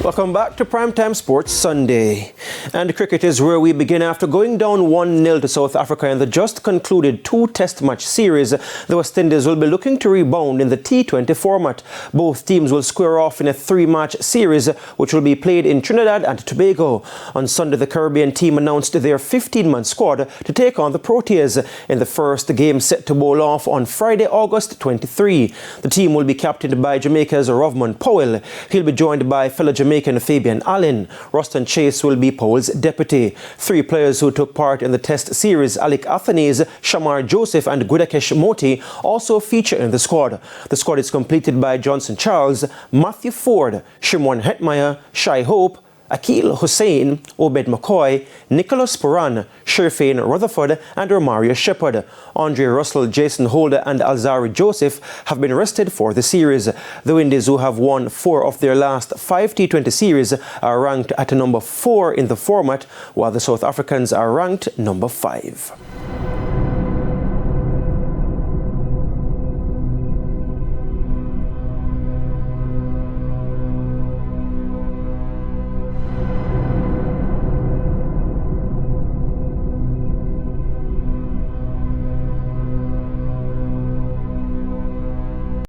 Welcome back to Primetime Sports Sunday. And cricket is where we begin. After going down 1-0 to South Africa in the just concluded two-test match series, the West Indies will be looking to rebound in the T20 format. Both teams will square off in a three-match series, which will be played in Trinidad and Tobago. On Sunday, the Caribbean team announced their 15-man squad to take on the Proteas in the first game set to bowl off on Friday, August 23. The team will be captained by Jamaica's Rovman Powell. He'll be joined by fellow Jamaican Fabian Allen. Ruston Chase will be Powell's deputy. Three players who took part in the test series, Alec Athanase, Shamar Joseph and Gudakesh Moti, also feature in the squad. The squad is completed by Johnson Charles, Matthew Ford, Shimon Hetmeyer, Shai Hope, Akil Hussain, Obed McCoy, Nicholas Puran, Sherfain Rutherford and Romario Shepherd. Andre Russell, Jason Holder and Alzari Joseph have been rested for the series. The Windies, who have won 4 of their last 5 T20 series, are ranked at number 4 in the format, while the South Africans are ranked number 5.